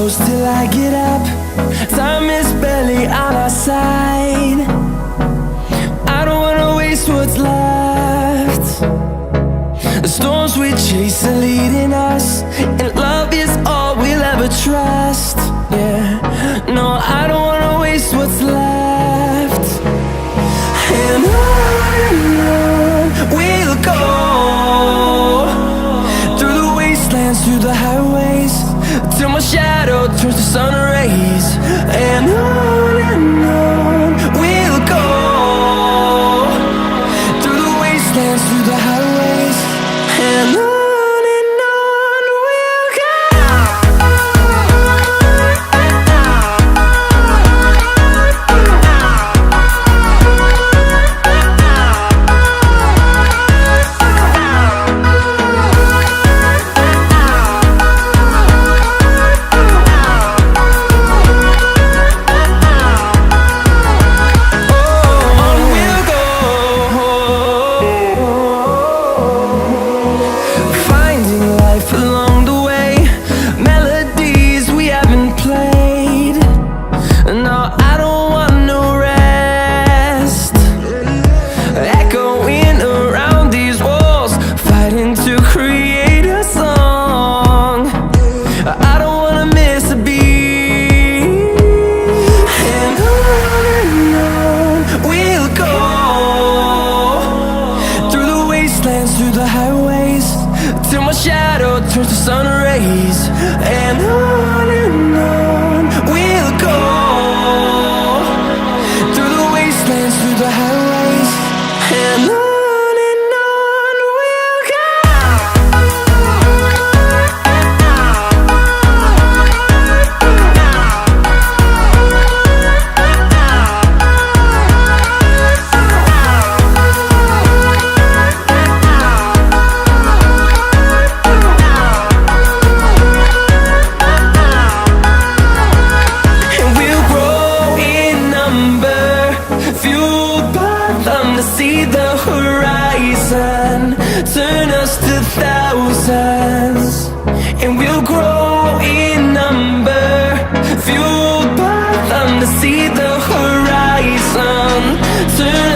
close till I get up. Time is barely on our side. I don't wanna waste what's left. The storms we chase are leading us, and love is all we'll ever trust. Yeah, no, I don't wanna waste what's left. And on we'll go, through the wastelands, through the highways, till my shadow turns to sun rays. And on we'll go, through the wastelands, through the highways, and on we'll go. Along the way, melodies we haven't played. No, I don't want no rest. Echoing around these walls, fighting to create a song. I don't wanna miss a beat. And on we'll go, through the wastelands, through the highways, till my shadow turns to sun rays. And on we'll go, through the wastelands, through the highways, and on we'll go. See the horizon, turn us to thousands, and we'll grow in number, fueled by them to see the horizon, turn